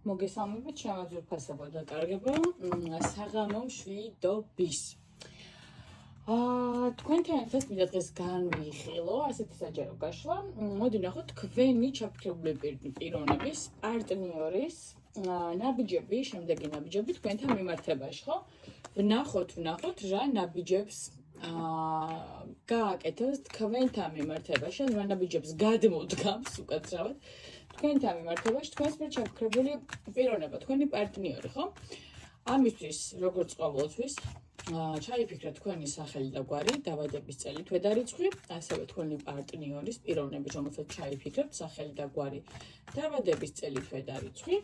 მოგესალმებით, შემოძვირფასებო და კარგებო, საღამო მშვიდობის. თქვენთან ერთად მინდა დღეს განვიხილო, ასეთი საჯარო გაშლა. მოდი ვნახოთ თქვენი ჩაფიქრებული პიროვნების, პარტნიორის ნაბიჯები, შემდეგი ნაბიჯები თქვენთან მიმართებაში, ხო? ვნახოთ რა ნაბიჯებს გააკეთოს თქვენთან მიმართებაში, ან რა ნაბიჯებს გადმოდგამს უკაცრავად. თქვენთან მიმართებაში თქვენს მიერ ჩაფიქრებული პიროვნება, თქვენი პარტნიორი, ხო? ამისთვის, როგორც ყოველთვის, ჩაიფიქრეთ თქვენი სახელი და გვარი, დაბადების წელი, თვე და რიცხვი, ასევე თქვენი პარტნიორის პიროვნების, რომელსაც ჩაიფიქრეთ, სახელი და გვარი, დაბადების წელი, თვე და რიცხვი.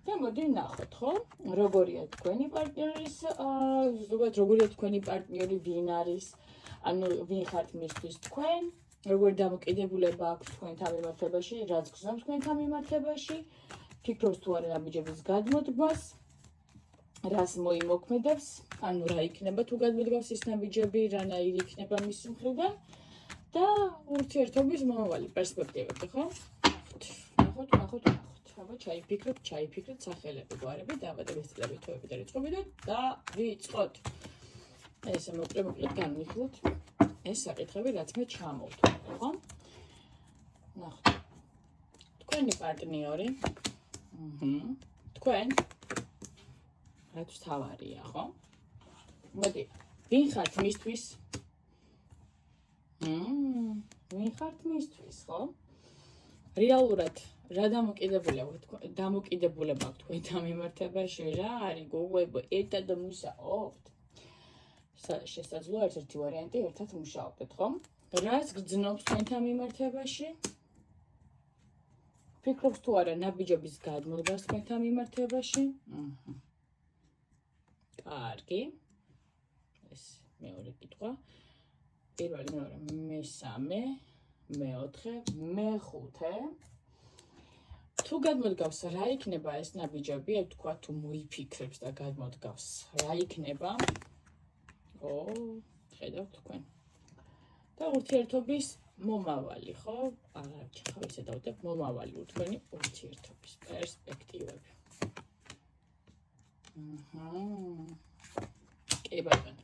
და მოდი ვნახოთ, ხო? როგორია თქვენი პარტნიორის, ზოგადად როგორია თქვენი პარტნიორი, ვინ არის, ანუ ვინ ხართ მისთვის თქვენ? როგორი დამოკიდებულება აქვს თქვენთან მიმართებაში, რაც გრძნობს თქვენთან მიმართებაში, ფიქრობს თუ არა ნაბიჯების გადმოდგმას, რას მოიმოქმედებს, ანუ რა იქნება თუ გადმოდგავს ის ნაბიჯები, რანაირი იქნება მისი მხრიდან და ურთიერთობის მომავალი პერსპექტივები, ხო? ნახოთ. აბა ჩაიფიქრეთ სახელები, გვარები, დაბადების წლები, თვეები და რიცხვები და დავიწყოთ. ესე მოკლედ განვიხილოთ ეს საკითხები, რაც მე ჩამოვთვალე, ხო? ნახოთ. თქვენი პარტნიორი, თქვენ რაც თავარია, ხო? მოდი, ვინ ხართ მისთვის? ვინ ხართ მისთვის, ხო? რეალურად რა დამოკიდებულება აქვს თქვენთან მიმართებაში, რა არის გოგოებო, ერთად მუშაობთ? შესაძლოა ერთ-ერთი ვარიანტი ერთად მუშაობდეთ, ხო? რას გრძნობს თქვენთან მიმართებაში? ფიქრობს თუ არა ნაბიჯების გადმოდგმას თქვენთან მიმართებაში? კარგი. ეს მეორე კითხვა. პირველი, მეორე, მესამე, მეოთხე, მეხუთე. თუ გადმოდგავს, რა იქნება ეს ნაბიჯები, აი თქვა თუ მოიფიქრებს და გადმოდგავს, რა იქნება? ხედავთ თქვენ. და ურთიერთობის მომავალი, ხო? არა, ხა ისე დავდებ, მომავალი თქვენი ურთიერთობის პერსპექტივები. კი ბატონო.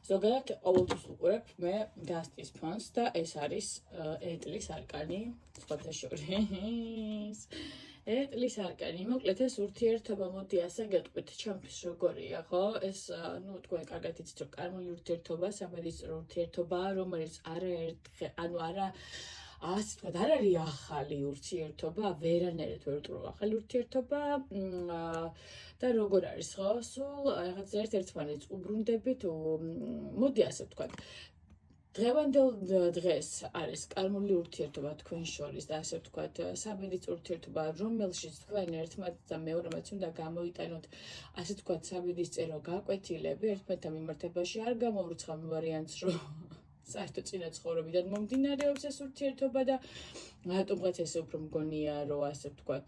ზოგადად ყოველთვის ვუყურებ მე გასტის ფონს და ეს არის ეტლის არკანი, სხვათა შორის. ეტლის არკანი, მოკლედ ეს ურთიერთობა, მოდი ასე გეტყვით, ჩემთვის როგორია, ხო? ეს, თქვენ კარგად იცით, რომ კარმული ურთიერთობა, სამედიცინო ურთიერთობაა, რომელიც ასე თქვა, არ არის ახალი ურთიერთობა, ვერანაირად ვერ ვტყურო ახალი ურთიერთობა და როგორ არის, ხო? სულ რაღაც ერთ-ერთმანეთს უბრუნდებით, მოდი ასე ვთქვა. დღევანდელ დღეს არის კარმული ურთიერთობა თქვენ შორის და ასე ვთქვათ, სამედიცინო ურთიერთობა, რომელშიც თქვენ ერთმანეთს და მეორემაც უნდა გამოიტანოთ, ასე ვთქვათ, სამედიცინო გაკვეთილები ერთმანეთთან მიმართებაში, არ გამოვრცხავ ვარიანტს, რომ საერთო წინა ცხოვრებიდან მომდინარეობს ეს ურთიერთობა და რატომღაც ესე უფრო მგონია, რომ ასე ვთქვათ,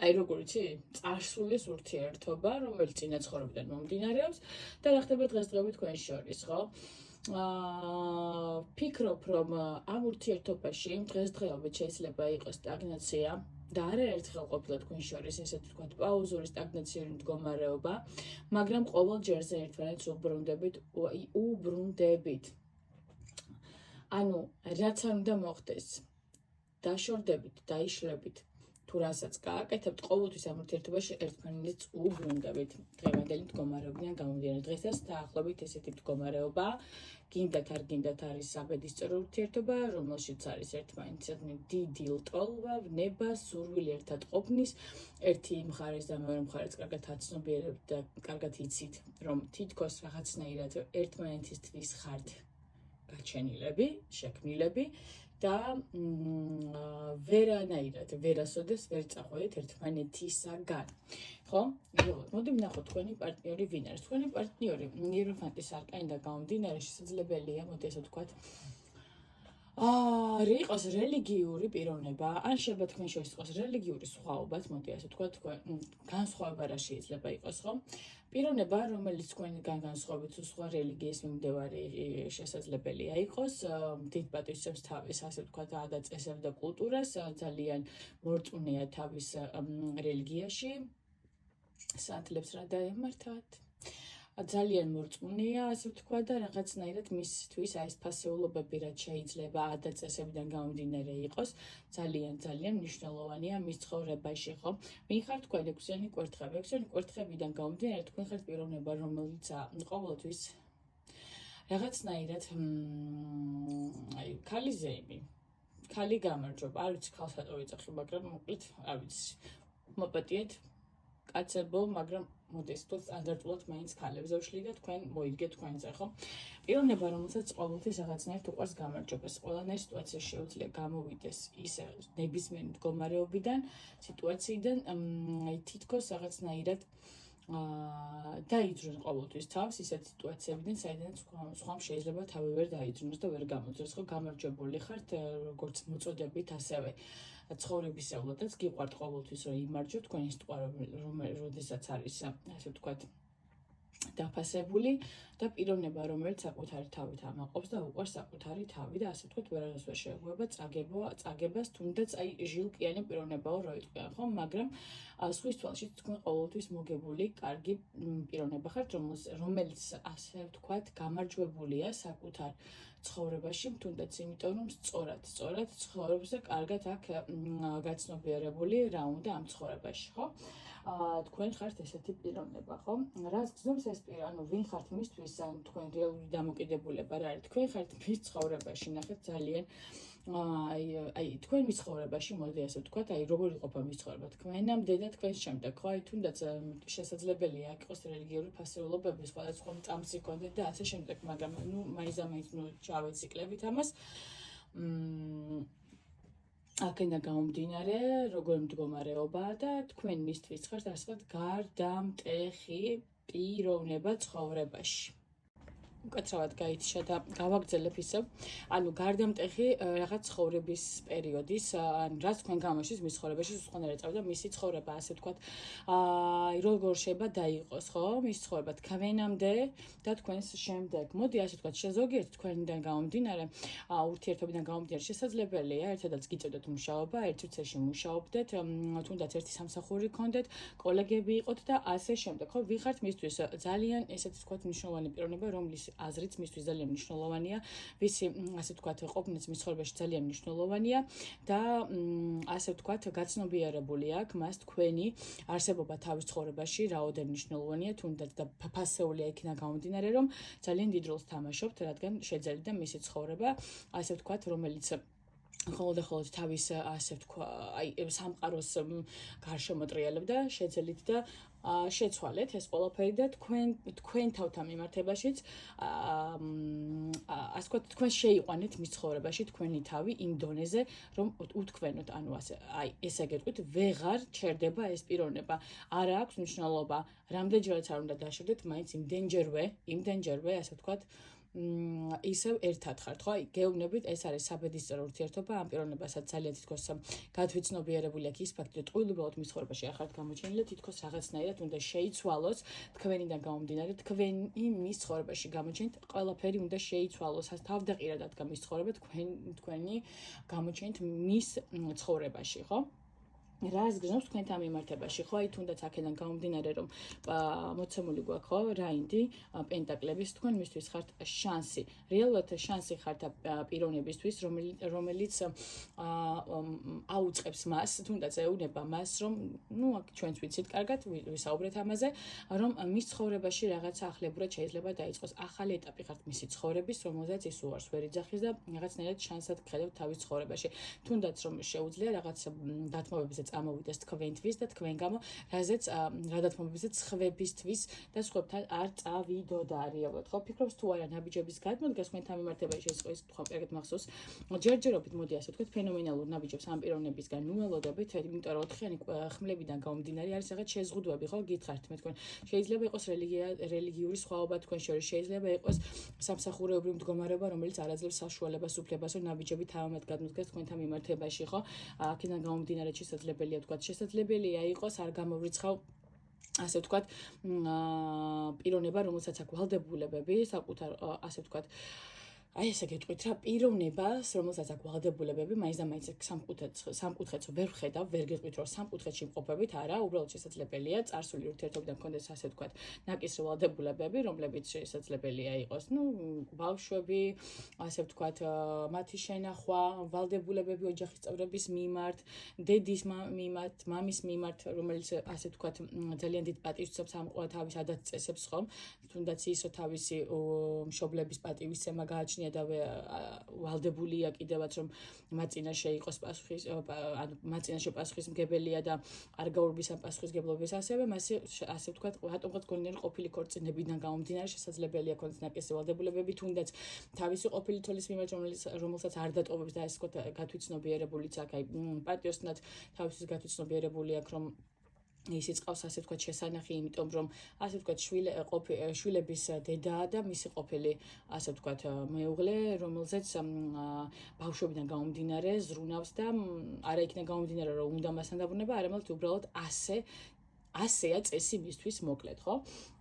აი როგორ იცი, წარსულის ურთიერთობა, რომელიც წინა ცხოვრებიდან მომდინარეობს და რა ხდება დღესდღეობით თქვენ შორის, ხო? ფიქრობ, რომ ამ ურთიერთობაში დღესდღეობით შეიძლება იყოს სტაგნაცია და არაერთხელ ყოფილა თქვენ შორის ესე ვთქვათ, პაუზური სტაგნაციური მდგომარეობა, მაგრამ ყოველ ჯერზე ერთმანეთს უბრუნდებით. ანუ რაც არ უნდა მოხდეს, დაშორდებით, დაიშლებით, თუ რასაც გააკეთებთ, ყოველთვის ამ ურთიერთობაში ერთმანეთს უბრუნდებით. დღევანდელი მდგომარეობიდან გამომდინარე, დღესაც დაახლოებით ესეთი მდგომარეობა, გინდათ არ გინდათ არის სამედიცინო ურთიერთობა, რომელშიც არის ერთმანეთისადმი დიდი ლტოლვა, ნება, სურვილი ერთად ყოფნის, ერთი მხარეს და მეორე მხარეს კარგად აცნობიერებთ და კარგად იცით, რომ თითქოს რაღაცნაირად ერთმანეთისთვის ხართ გაჩენილები, შექმნილები და ვერასოდეს ვერ წაყვეთ ერთმანეთისაგან. ხო? მოდი ვნახოთ თქვენი პარტნიორი ვინ არის. თქვენი პარტნიორი იეროფანტის არკანიდან გამომდინარე შესაძლებელია, მოდი ასე ვთქვათ, იყოს რელიგიური პიროვნება, ან შეიძლება თქვენ შორის იყოს რელიგიური სხვაობაც, მოდი ასე თქვა, განსხვავება რა შეიძლება იყოს, ხო? პიროვნება, რომელიც თქვენგან განსხვავებით სხვა რელიგიის მიმდევარი შესაძლებელია იყოს, დიდ პატივისცემს თავის, ასე ვთქვათ, ადაწესებს და კულტურას, ძალიან მორწმუნეა თავის რელიგიაში, საათლებს რა დაემართათ. ძალიან მორწმუნეა, ასე ვთქვათ, და რაღაცნაირად მისთვის ეს ფასეულობები, რაც შეიძლება ადაწესებიდან გამომდინარე იყოს, ძალიან მნიშვნელოვანია მის ცხოვრებაში, ხო? ვინ ხარ თქვენ ექვსიანი კვერთხები? ექვსიანი კვერთხებიდან გამომდინარე, თქვენ ხართ პიროვნება, რომელიც ყოველთვის რაღაცნაირად ქალი ზეიმი, ქალი გამარჯობა, არ ვიცი ქალს რატო ვიძახი, მაგრამ მოკლედ, არ ვიცი, მოპატიეთ კაცებო, მაგრამ მოდის თუ სტანდარტულად მაინც ქალებზე ვშლი და თქვენ მოიდგეთ თქვენზე, ხო? პიროვნება, რომელსაც ყოველთვის რაღაცნაირად უყვარს გამარჯვებას, ყველანაირ სიტუაციაში შეუძლია გამოვიდეს ისე ნებისმიერ მდგომარეობიდან, სიტუაციიდან, თითქოს რაღაცნაირად დაიძროს ყოველთვის თავს ისეთ სიტუაციებიდან, საიდანაც სხვამ შეიძლება თავი ვერ დაიძროს და ვერ გამოძროს, ხო? გამარჯვებული ხართ, როგორც მოწოდებით, ასევე ცხოვრებისეულადაც გიყვართ ყოველთვის რომ იმარჯვოთ თქვენი სიტყვა, როდესაც არის, ასე ვთქვათ, დაფასებული და პიროვნება, რომელიც საკუთარი თავით ამაყობს და უყვარს საკუთარი თავი და ასე ვთქვათ, ვერავის ვერ შეეგუება წაგებას, თუნდაც აი ჟილკიანი პიროვნებაო რო იყვიან, ხო? მაგრამ სხვის თვალში თქვენ ყოველთვის მოგებული, კარგი პიროვნება ხართ, რომელიც ასე ვთქვათ, გამარჯვებულია საკუთარ ცხოვრებაში, თუნდაც იმიტომ, რომ სწორად ცხოვრებზე კარგად აქვს გაცნობიერებული რა უნდა ამ ცხოვრებაში, ხო? თქვენ ხართ ესეთი პიროვნება, ხო? რას გზნობს ეს ანუ ვინ ხართ მისთვის, ან თქვენ რეალური დამოკიდებულება რა არის? თქვენ ხართ მის ცხოვრებაში, ნახეთ ძალიან აი თქვენ მის ცხოვრებაში, მოდი ასე ვთქვათ, აი როგორ იყოფა მის ცხოვრება თქვენამდე და თქვენს შემდეგ, ხო? აი თუნდაც შესაძლებელია იყოს რელიგიური ფასეულობები, სხვადასხვა წამსი კონდეთ და ასე შემდეგ, მაგრამ მაინც ჩავეციკლებით ამას. აქედან გამომდინარე, როგორი მდგომარეობაა და თქვენ მისთვის ხართ ასე გარდამტეხი პიროვნება ცხოვრებაში. უკაცრავად გაითიშა და გავაგრძელებ ისევ, ანუ გარდამტეხი რაღაც ცხოვრების პერიოდის, ან რაც თქვენ გამოშვის მის ცხოვრებაში, სხვანაირად წავიდა მისი ცხოვრება, ასე ვთქვათ, როგორ შეიძლება დაიყოს, ხო? მის ცხოვრება თქვენამდე და თქვენს შემდეგ. მოდი ასე ვთქვათ, ზოგიერთ თქვენიდან გამომდინარე, ურთიერთობიდან გამომდინარე, შესაძლებელია, ერთადაც გიწევდეთ მუშაობა, ერთ წრეში მუშაობდეთ, თუნდაც ერთი სამსახური გქონდეთ, კოლეგები იყოთ და ასე შემდეგ, ხო? ვინ ხართ მისთვის ძალიან ესეთი ვთქვათ მნიშვნელოვანი პიროვნება, რომლის აზრიც მისთვის ძალიან მნიშვნელოვანია, ვისი ასე ვთქვათ, ყოფნაც მის ცხოვრებაში ძალიან მნიშვნელოვანია და ასე ვთქვათ, გაცნობიერებული აქვს მას თქვენი არსებობა თავის ცხოვრებაში, რაოდენ მნიშვნელოვანია, თუნდაც და ფასეულია იქიდან გამომდინარე, რომ ძალიან დიდ როლს თამაშობთ, რადგან შეძლებდა მისი ცხოვრება, ასე ვთქვათ, რომელიც ხოლმე თავის ასე ვთქვა, აი სამყაროს გარშემო ტრიალებდა, შეძელით და შეცვალეთ ეს ყველაფერი და თქვენ თავთან მიმართებაშიც ასე ვთქვათ, თქვენ შეიყვანეთ მის ცხოვრებაში თქვენი თავი იმ დონეზე, რომ უთქვენოთ, ანუ ასე, აი ესე გეტყვით, ვეღარ ჩერდება ეს პიროვნება. არ აქვს მნიშვნელობა, რამდენჯერაც არ უნდა დაშვიდეთ, მაინც იმდენჯერვე, ასე ვთქვათ, ისევ ერთად ხართ, ხო? აი გეუბნებით, ეს არის საბედისწერო ურთიერთობა, ამ პიროვნებასაც ძალიან თითქოს გადვიცნობიერებული აქვს ის ფაქტი, რომ ტყუილობრივად მის ცხოვრებაში არ ხართ გამოჩენილი, თითქოს რაღაცნაირად უნდა შეიცვალოს თქვენიდან გამომდინარე, თქვენი მის ცხოვრებაში გამოჩენით, ყველაფერი უნდა შეიცვალოს, თავდაყირად ადგა მის ცხოვრება თქვენი გამოჩენით მის ცხოვრებაში, ხო? რას გზნობს თქვენთან მიმართებაში, ხო? აი თუნდაც აქედან გამომდინარე, რომ მოცემული გვაქვს, ხო? რაინდი, პენტაკლების, თქვენ მისთვის ხართ შანსი. რეალურად შანსი ხართ პიროვნებისთვის, რომელიც აუწყებს მას, თუნდაც ეუბნება მას, რომ აქ ჩვენც ვიცით კარგად, ვისაუბრეთ ამაზე, რომ მის ცხოვრებაში რაღაცა ახლებურად შეიძლება დაიწყოს. ახალი ეტაპი ხართ მისი ცხოვრების, რომელზეც ის უარს ვერ იძახის და რაღაცნაირად შანსად გხედავთ თავის ცხოვრებაში. თუნდაც რომ შეუძლია რაღაც დათმობებზე წამოვიდეს თქვენთვის და თქვენ გამო, რა დათმობებზე ცხვებისთვის და სხვებთან არ წავიდოდა რეალურად. ხო, ფიქრობს თუ არა ნაბიჯების გადმოდგას თქვენთან მიმართებაში ეს ის თქვა პირად მახსოვს. ჯერჯერობით მოდი ასე ვთქვათ, ფენომენალურ ნაბიჯებს ამ პიროვნებისგან ნუელოდებით, იმიტომ რომ 4-ხიანი ხმლებიდან გამომდინარე არის რაღაც შეზღუდვები, ხო, გითხართ მე თქვენ. შეიძლება იყოს რელიგიური სხვაობა თქვენ შორის, შეიძლება იყოს სამსახურეობრივი მდგომარეობა, რომელიც არ აძლევს საშუალებას უფლებას, რომ ნაბიჯები თავად გადმოდგას თქვენთან მიმართებაში, ხო? აქედან გამომდინარე შესაძლებელია ვთქვათ, შესაძლებელია იყოს არ გამოვრიცხავ ასე ვთქვათ, პიროვნება, რომელსაც აქვს ვალდებულებები, საკუთარ ასე ვთქვათ, აი ესე გეტყვით რა პიროვნებას, რომელსაც აქვს ვალდებულებები, მაინც და მაინც სამკუთხედს ვერ ვხედავ, ვერ გეტყვით რომ სამკუთხედში მყოფებით, არა, უბრალოდ შესაძლებელია წარსული ურთიერთობიდან გქონდეს ასე ვთქვათ, ნაკისრი ვალდებულებები, რომლებიც შესაძლებელია იყოს, ბავშვები, ასე ვთქვათ, მათი შენახვა, ვალდებულებები ოჯახის წევრების მიმართ, დედის მიმართ, მამის მიმართ, რომელიც ასე ვთქვათ, ძალიან დიდ პატივს უსწრებს ამ თავის ადათ-წესებს, ხომ? თუნდაც ისო თავისი მშობლების პატივისცემა გააჩნია და ვალდებულია კიდევაც რომ მათ წინაშე იყოს მათ წინაშე პასუხისმგებელია და არ გაურბის ამ პასუხისმგებლობის ასევე ასე ვთქვათ რატომღაც გონიერი ყოფილი ქორწინებიდან გამომდინარე შესაძლებელია ქონდეს ნაკისრი ვალდებულებები თუნდაც თავისი ყოფილი თოლის მიმართ რომელსაც არ დატოვებს და ასე ვთქვათ გათვითცნობიერებულიც აქვს აი პატიოსნად თავისთვის გათვითცნობიერებული აქვს რომ ისიც ყავს ასე ვთქვათ შესანახი, იმიტომ რომ ასე ვთქვათ შვილების დედაა და მისი ყოფილი ასე ვთქვათ მეუღლე, რომელზეც ბავშვებიდან გამომდინარე ზრუნავს და არა იქნება გამომდინარე რომ უნდა მასთან დაბრუნება, არამედ უბრალოდ ასეა წესი მისთვის მოკლედ, ხო?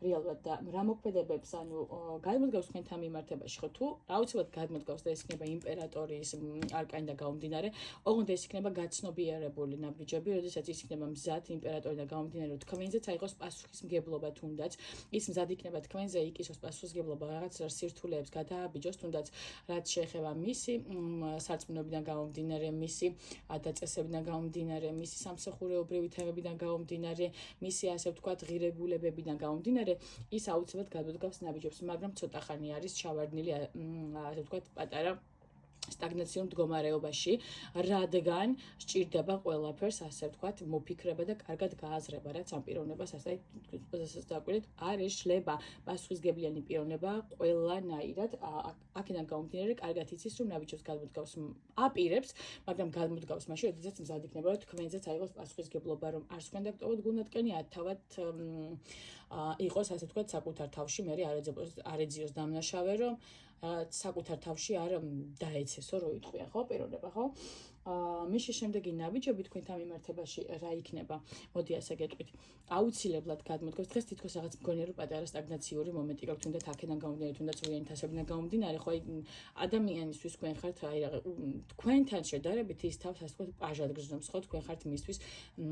რეალურად და რა მოქმედებებს, ანუ გადმოდგავს თქვენთან მიმართებაში, ხო? თუ აუცილებლად გადმოდგავს და ეს იქნება იმპერატორის არკანიდან გამომდინარე, ოღონდ ეს იქნება გაცნობიერებული ნაბიჯები, როდესაც ის იქნება მზად იმპერატორიდან გამომდინარე, რომ თქვენზეც აიღოს პასუხისმგებლობა თუნდაც, ის მზად იქნება თქვენზე იყისოს პასუხისმგებლობა რაღაც სირთულეებს გადააბიჯოს, თუნდაც რაც შეეხება მისი სარწმუნოებიდან გამომდინარე, მისი დაწესებიდან გამომდინარე, მისი სამსახურეობრივი თემებიდან გამომდინარე, მისი ასე ვთქვათ ღირებულებებიდან გამომდინარე, ის აუცილებლად გადმოდგავს ნაბიჯებს, მაგრამ ცოტა ხანი არის ჩავარდნილი ასე ვთქვათ პატარა სტაგნაციურ მდგომარეობაში, რადგან სჭირდება ყველაფერს ასე ვთქვათ მოფიქრება და კარგად გააზრება, რაც ამ პიროვნებას ასე დაგვირეთ არ ეშლება პასუხისმგებლიანი პიროვნება ყველანაირად აქედან გამომდინარე კარგად იცის რომ ნაბიჯებს გადმოდგავს აპირებს, მაგრამ გადმოდგავს მაშინ, როდესაც მზად იქნება რომ თქვენზეც აიღოს პასუხისმგებლობა რომ არც თქვენ დაგტოვოთ გულნათკენი თავად იყოს ასე ვთქვათ საკუთარ თავში მე არ ეძიოს დამნაშავე რომ საკუთარ თავში არ დაეცესო რო იტყვია ხო პიროვნება ხო მის შემდეგი ნაბიჯები თქვენთან მიმართებაში რა იქნება მოდი ასე გეტყვით აუცილებლად გადმოდგავს დღეს თითქოს რაღაც მგონია რომ პატარა სტაგნაციური მომენტი გაქვთ თუნდაც აქედან გამომდინარე თუნდაც ორი თასებიდან გამომდინარე ხო ადამიანისთვის თქვენ ხართ აი რა თქვენთან შედარებით ის თავს ასე ვთქვათ პაჟად გრძნობს ხო თქვენ ხართ მისთვის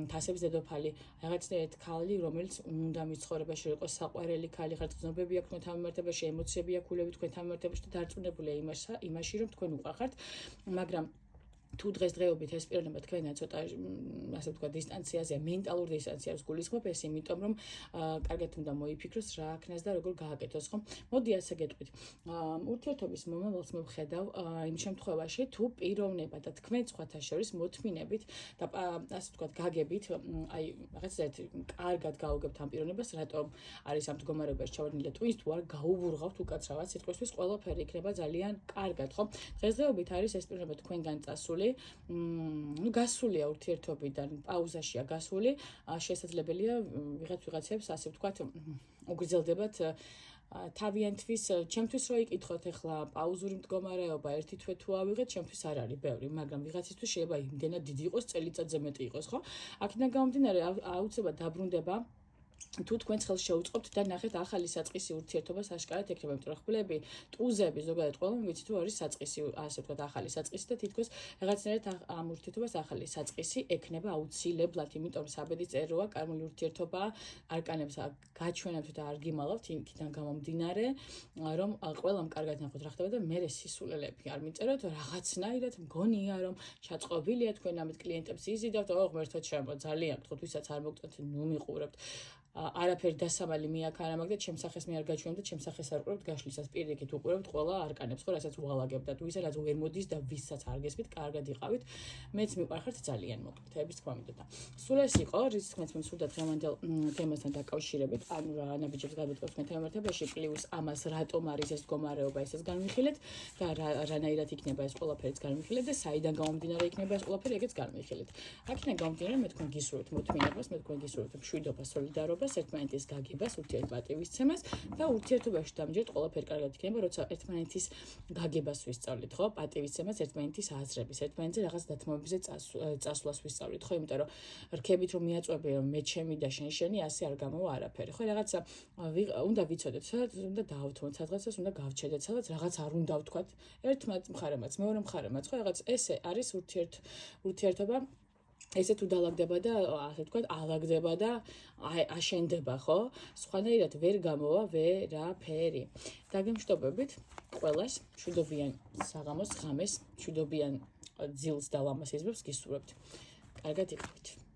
თასების დედოფალი რაღაცნაირად ქალი რომელიც უნდა მიცხოვრებაში იყოს საყვარელი ქალი ხართ გრძნობები აქვს თქვენთან მიმართებაში ემოციები აქვს ულევი თქვენთან მიმართებაში და დარწმუნებულია იმაში რომ თქვენ უყვარხართ მაგრამ თუ დღესდღეობით ეს პიროვნება თქვენგან ცოტა ასე ვთქვათ დისტანციაზე მენტალურ დისტანციას გულისხმობ ეს იმიტომ რომ კარგად უნდა მოიფიქროს რა აქნას და როგორ გააკეთოს ხო მოდი ასე გეტყვით ურთიერთობის მომავალს მე ვხედავ იმ შემთხვევაში თუ პიროვნება და თქვენ სხვათა შორის მოთმინებით და ასე ვთქვათ გაგებით აი რაღაცა კარგად გაუგებთ ამ პიროვნებას რატომ არის ამ მდგომარეობაში ჩავარდნილი თუ ის თუ არ გაუბურღავთ უკაცრავად სიტყვისთვის ყველაფერი იქნება ძალიან კარგად ხო დღესდღეობით არის ეს პიროვნება თქვენგან წასული გასულია ურთიერთობიდან პაუზაშია გასული შესაძლებელია ვიღაცებს ასე ვთქვათ უგრძელდებათ თავიანთვის ჩემთვის რო იკითხოთ ახლა პაუზური მდგომარეობა ერთი თვე თუ ავიღეთ ჩემთვის არ არის ბევრი მაგრამ ვიღაცისთვის შეიძლება იმდენად დიდი იყოს წელიწადზე მეტი იყოს ხო აქედან გამომდინარე აუცილებლად დაბრუნდება თუ თქვენ ხელს შეუწყობთ და ნახეთ ახალი საწყისი ურთიერთობას აშკარად ეკრება იმიტომ რომ ხმლები ტუზები ზოგადად ყველამ ვიცით თუ არის საწყისი ასე ვთქვათ ახალი საწყისი და თითქოს რაღაცნაირად ამ ურთიერთობას ახალი საწყისი ექნება აუცილებლად იმიტომ რომ საბედი წეროა კარმული ურთიერთობა არკანებს გაჩვენებთ და არ გიმალავთ იქიდან გამომდინარე რომ ყველამ კარგად ნახოთ რა ხდება და მე სისულელები არ მიწეროთ რაღაცნაირად მგონია რომ ჩაწყობილია თქვენ ამით კლიენტებს იზიდავთ ოღ ღმერთო ჩემო ძალიან გთხოვთ ვისაც არ მოგწონთ ნუ მიყურებთ არაფერი დასამალი მიაქ არ ამაგდეთ, ჩემს სახეს მე არ გაჩვენებთ და ჩემს სახეს არ უყურებთ გაშლისას, პირიქით უყურებთ ყველა არკანებს, ხო, რასაც ვალაგებთ და ვისაც ვერ მოდის და ვისაც არ გესმით, კარგად იყავით. მეც მიყვარხართ ძალიან მოკლედ, თეების თქმა მინდოდა. სულ ეს იყო, რის თქმით მე სულდა დღევანდელ თემასთან დაკავშირებით, ანუ რა ნაბიჯებს გადავიტყობთ მე თემართებაში, პლუს ამას რატომ არის ეს მდგომარეობა, ესეც განვიხილეთ და რანაირად იქნება ეს ყველაფერიც განვიხილეთ და საიდან გამომდინარე იქნება ეს ყველაფერი, ეგეც განვიხილეთ. აქედან გამომდინარე მე თქვენ გისურვებთ მოთმინებას, მე თქვენ გისურვებთ მშვიდობას, სოლიდარობას, ერთმანეთის გაგებას, ურთიერთპატივისცემას და ურთიერთობაში დამჯერდ ყველაფერი კარგად იქნება, როცა ერთმანეთის გაგებას ვისწავლით, ხო? პატივისცემას, ერთმანეთის აზრების, ერთმანეთზე რაღაც დათმობებზე წასვლას ვისწავლით, ხო? იმიტომ რომ რქებით რომ მიაწვევები რომ მე ჩემი და შენი ასე არ გამოვა არაფერი, ხო? რაღაცა უნდა ვიცოდეთ, სადაც უნდა დავთმოთ, სადღაცას უნდა გავჩედეთ, სადაც რაღაც არ უნდა ვთქვათ, ერთ მხარემაც, მეორე მხარემაც, ხო? რაღაც ესე არის ურთიერთობა ესე თუ დაალაგდება და ასე ვთქვათ, ალაგდება და აშენდება, ხო? სხვანაირად ვერ გამოვა ვერაფერი. დაგემშვიდობებით ყველას, მშვიდობიან საღამოს, ღამეს, მშვიდობიან ძილს და ლამას იზბებს გისურვებთ. კარგად იყავით.